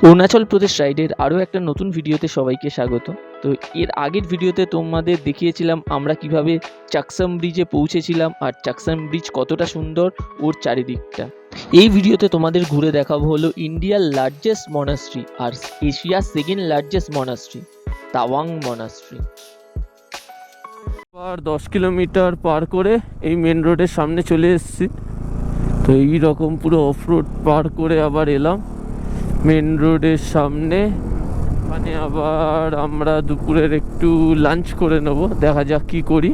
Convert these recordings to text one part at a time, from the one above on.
অরুণাচল প্রদেশ রাইডের আরও একটা নতুন ভিডিওতে সবাইকে স্বাগত। তো এর আগের ভিডিওতে তোমাদের দেখিয়েছিলাম আমরা কিভাবে চাকসাম ব্রিজে পৌঁছেছিলাম আর চাকসাম ব্রিজ কতটা সুন্দর ওর চারিদিকটা। এই ভিডিওতে তোমাদের ঘুরে দেখাবো হলো ইন্ডিয়ার লার্জেস্ট মনাস্ট্রি আর এশিয়ার second largest monastery Tawang monastery. আর 10 কিলোমিটার পার করে এই মেন রোডের সামনে চলে এসেছি। তো এই রকম পুরো অফ রোড পার করে আবার এলাম মেন রোডের সামনে। মানে আবার আমরা দুপুরের একটু লাঞ্চ করে নেব, দেখা যাক কি করি।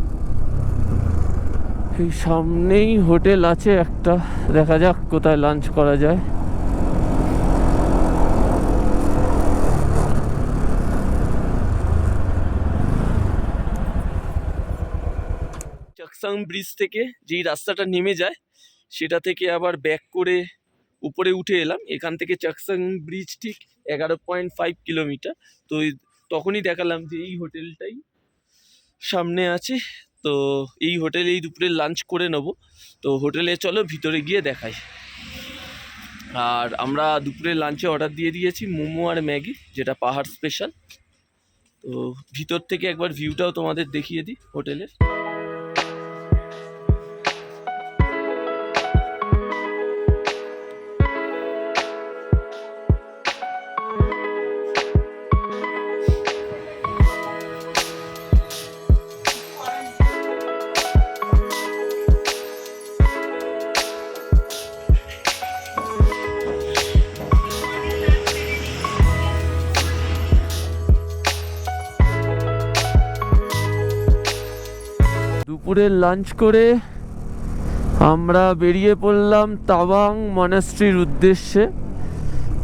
এই সামনেই হোটেল আছে একটা, দেখা যাক কোথায় লাঞ্চ করা যায়। চাকসাং ব্রিজ থেকে যেই রাস্তাটা নেমে যায় সেটা থেকে আবার ব্যাক করে উপরে উঠে এলাম। এখান থেকে চাকসাং ব্রিজ ঠিক 11.5 কিলোমিটার। তো তখনই দেখালাম যে এই হোটেলটাই সামনে আছে। তো এই হোটেলেই দুপুরে লাঞ্চ করে নেব। তো হোটেলে চলো ভিতরে গিয়ে দেখাই। আর আমরা দুপুরে লাঞ্চে অর্ডার দিয়ে দিয়েছি মোমো আর ম্যাগি, যেটা পাহাড় স্পেশাল। তো ভিতর থেকে একবার ভিউটাও তোমাদের দেখিয়ে দিই হোটেলের। দুপুরের লাঞ্চ করে আমরা বেরিয়ে পড়লাম তাওয়াং মনাস্ট্রির উদ্দেশ্যে।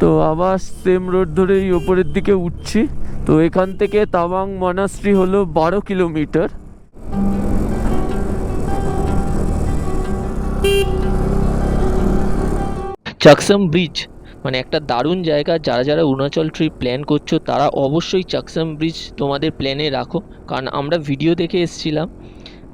তো আবার সেম রোড ধরেই ওপরের দিকে উঠছি। তো এখান থেকে তাওয়াং মনাস্ট্রি হলো 12 কিলোমিটার। চাকসাম ব্রিজ মানে একটা দারুণ জায়গা। যারা যারা অরুণাচল ট্রিপ প্ল্যান করছো তারা অবশ্যই চাকসাম ব্রিজ তোমাদের প্ল্যানে রাখো, কারণ আমরা ভিডিও দেখে এসেছিলাম।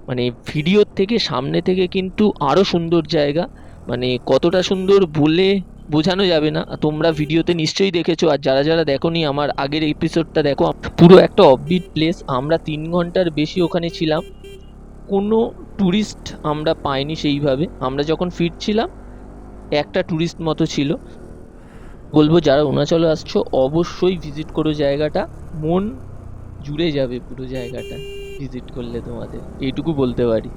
মানে ভিডিওর থেকে সামনে থেকে কিন্তু আরও সুন্দর জায়গা, মানে কতটা সুন্দর বলে বোঝানো যাবে না। তোমরা ভিডিওতে নিশ্চয়ই দেখেছো, আর যারা যারা দেখোনি আমার আগের এপিসোডটা দেখো। পুরো একটা অফবিট প্লেস। আমরা 3 ঘন্টার বেশি ওখানে ছিলাম, কোনো ট্যুরিস্ট আমরা পাইনি সেইভাবে। আমরা যখন ফিরছিলাম একটা ট্যুরিস্ট মতো ছিল। বলবো যারা অরুণাচলে আসছো অবশ্যই ভিজিট করো জায়গাটা, মন জুড়ে যাবে পুরো জায়গাটা ভিজিট করলে, তোমাদের এইটুকু বলতে পারি।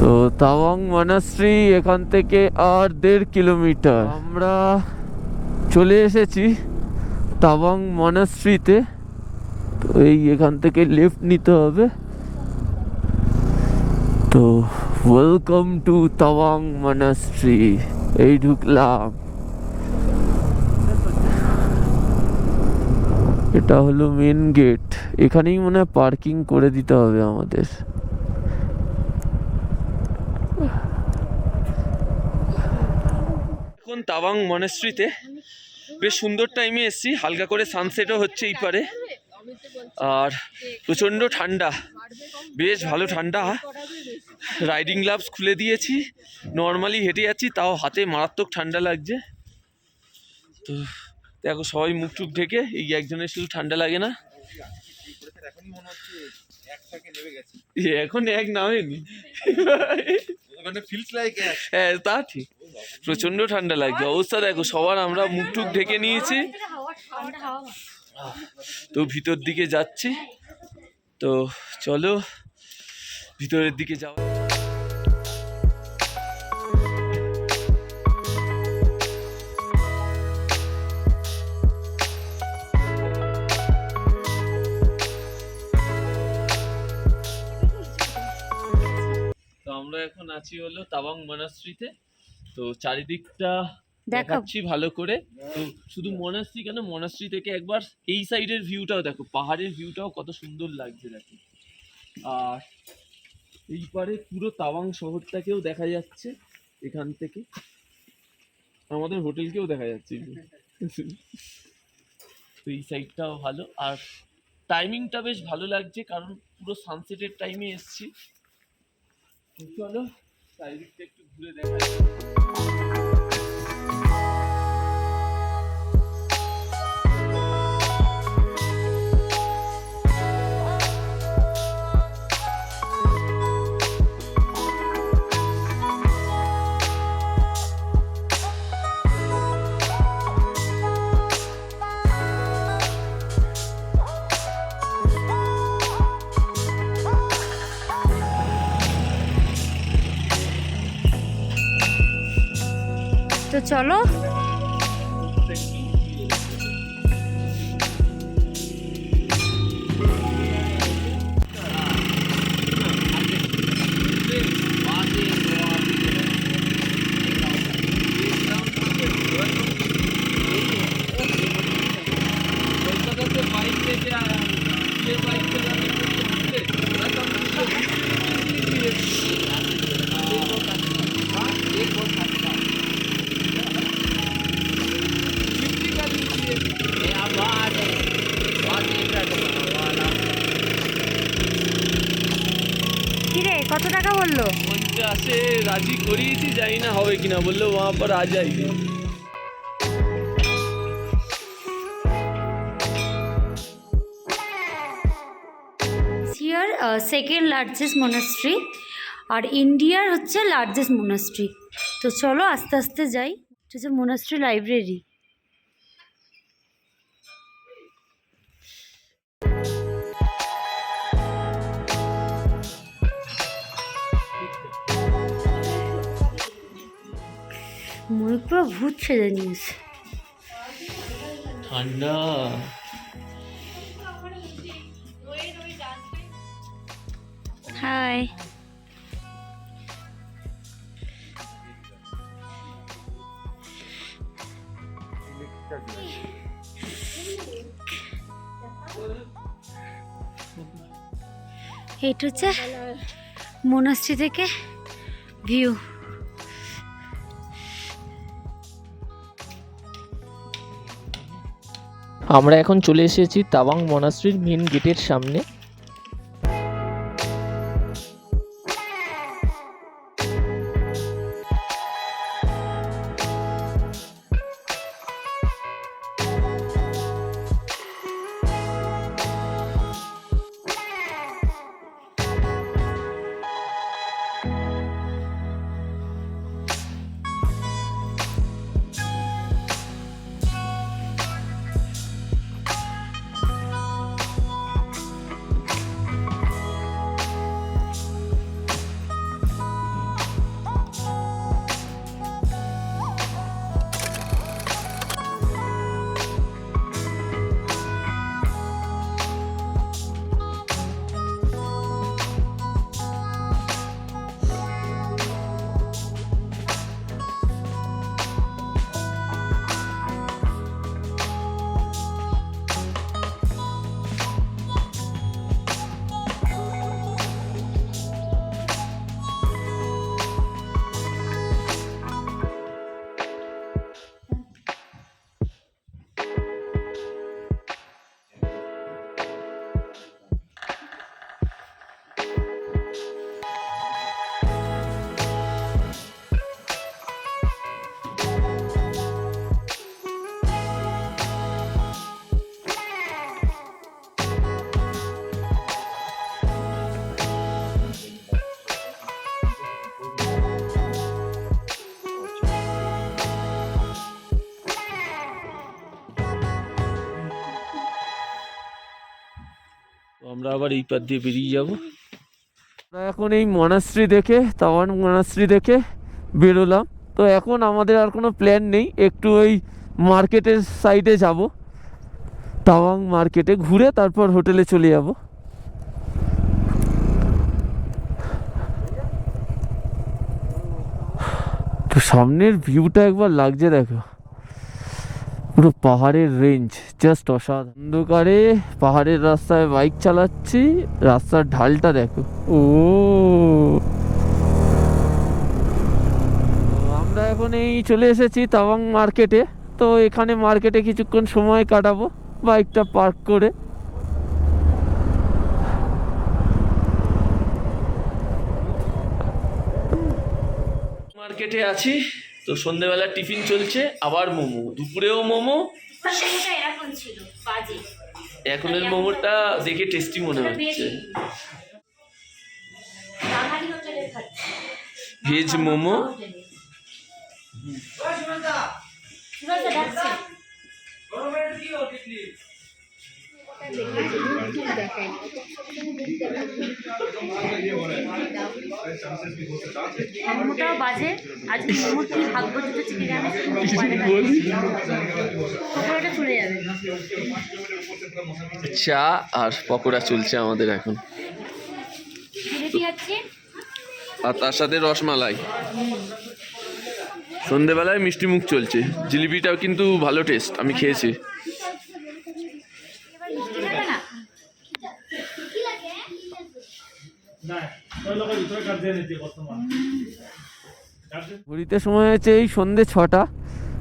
তো তাওয়াং মনাস্ট্রি এখান থেকে আর 1.5 কিলোমিটার। আমরা চলে এসেছি তাওয়াং মনাস্ট্রিতে। তো এই এখান থেকে লেফট নিতে হবে। তো ওয়েলকাম টু তাওয়াং মনাস্ট্রি। এই ঢুকলাম। এটা হলো মেন গেট। এখানেই মনে হয় পার্কিং করে দিতে হবে আমাদের। এখন তাওয়াং মনাস্ট্রিতে বেশ সুন্দর টাইমে এসেছি, হালকা করে সানসেটও হচ্ছে এই পারে। আর প্রচণ্ড ঠান্ডা, বেশ ভালো ঠান্ডা। রাইডিং গ্লাভস খুলে দিয়েছি, নর্মালি হেঁটে যাচ্ছি তাও হাতে মারাত্মক ঠান্ডা লাগছে। তো দেখো সবাই মুখ টুক ঢেকে, এই একজনের শুধু ঠান্ডা লাগে না। এখন এক নামেনি, হ্যাঁ তা ঠিক, প্রচন্ড ঠান্ডা লাগছে। অবস্থা দেখো সবার, আমরা মুখ টুক ঢেকে নিয়েছি। তো ভিতর দিকে যাচ্ছি। তো চলো ভিতরের দিকে যাওয়া। তো আমরা এখন আছি হলো তাওয়াং মনাস্ট্রিতে। তো চারিদিকটা দেখাচ্ছি ভালো করে। তো শুধু মনাস্ট্রি কেন, মনাস্ট্রি থেকে একবার এই সাইডের ভিউটাও দেখো, পাহাড়ের ভিউটাও কত সুন্দর লাগছে দেখো। আর এই পারে পুরো তাওয়াং শহরটাকেও দেখা যাচ্ছে এখান থেকে, আমাদের হোটেলকেও দেখা যাচ্ছে। তো এই সাইডটাও ভালো, আর টাইমিংটা বেশ ভালো লাগছে কারণ পুরো সানসেটের টাইমে এসছি। চলো চারিদিকটা একটু ঘুরে দেখা যায়। তো চলো। কিরে কত টাকা বললো? 50 রাজি করিয়েছি, জানি না হবে কিনা, বললো वहाँ पर आ जाएगी। এশিয়ার সেকেন্ড লার্জেস্ট মনাস্ট্রি আর ইন্ডিয়ার হচ্ছে লার্জেস্ট মনাস্ট্রি। তো চলো আস্তে আস্তে যাই। এটা হচ্ছে মনাস্ট্রি লাইব্রেরি। মনে পুরো ভূত সেজে নিয়েছে। ঠান্ডা। হাই। এটা হচ্ছে মনাস্ট্রি থেকে ভিউ। আমরা এখন চলে এসেছি তাওয়াং মনাস্ট্রির মেন গেটের সামনে। আমরা আবার এই পার দিয়ে বেরিয়ে যাব। আমরা এখন এই মনাস্ট্রি দেখে, তাওয়াং মনাস্ট্রি দেখে বেরোলাম। তো এখন আমাদের আর কোনো প্ল্যান নেই, একটু ওই মার্কেটের সাইডে যাব, তাওয়াং মার্কেটে ঘুরে তারপর হোটেলে চলে যাব। তো সামনের ভিউটা একবার লাগছে দেখো, পুরো পাহাড়ের রেঞ্জ, জাস্ট অসাধারণ। অন্ধকারে পাহাড়ের রাস্তায় বাইক চালাচ্ছি, রাস্তার ঢালটা দেখো। ও আমরা এখন এই চলে এসেছি তাওয়াং মার্কেটে। তো এখানে মার্কেটে কিছুক্ষণ সময় কাটাবো বাইকটা পার্ক করে। মার্কেটে আছি, তো সন্ধ্যেবেলা টিফিন চলছে, আবার মোমো, দুপুরেও মোমো। এখনের মোমোটা দেখে টেস্টি মনে হচ্ছে। ভেজ মোমো, মোটাও বাজে আজকে মোমোর কি ভাগ্য জুটেছে কি জানো, পকোড়াটা চলে যাবে। চা আর পকোড়া চলছে আমাদের এখন, জিলিপি আছে, আর তার সাথে রসমালাই। সন্ধেবেলায় মিষ্টি মুখ চলছে। জিলিপিটাও কিন্তু ভালো টেস্ট, আমি খেয়েছি। এবার মিষ্টি খাবে না? ঘড়িতে সময় হয়েছে এই সন্ধে 6টা।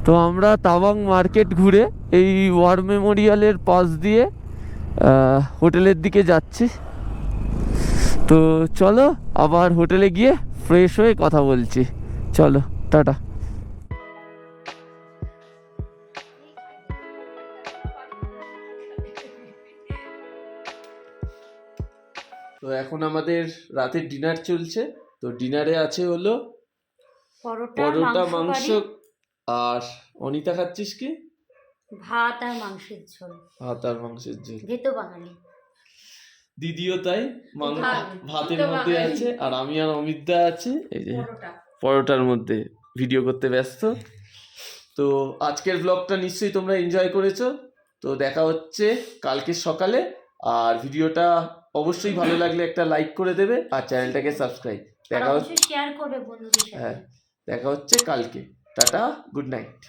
তো আমরা তাওয়াং মার্কেট ঘুরে এই ওয়ার মেমোরিয়ালের পাশ দিয়ে হোটেলের দিকে যাচ্ছি। তো চলো আবার হোটেলে গিয়ে ফ্রেশ হয়ে কথা বলছি। চলো, টাটা। তো এখন আমাদের রাতের ডিনার চলছে। তো ডিনারে আছে হলো পরোটা, মাংস। আর অনিতা খাচ্ছিস কি? ভাত আর মাংসের ঝোল। ভাত আর মাংসের ঝোল। ভেতো বাঙালি। দিদিও তাই, ভাতের মধ্যে আছে। আর আমি আর অমিতদা আছি এই যে পরোটার মধ্যে ভিডিও করতে ব্যস্ত। তো আজকের ব্লগটা নিশ্চয়ই তোমরা এনজয় করেছো। তো দেখা হচ্ছে কালকে সকালে। আর ভিডিওটা অবশ্যই ভালো লাগলে একটা লাইক করে দেবে আর চ্যানেলটাকে সাবস্ক্রাইব। দেখা হচ্ছে, শেয়ার করবে বন্ধুদের সাথে। হ্যাঁ, দেখা হচ্ছে কালকে। Tata, good night.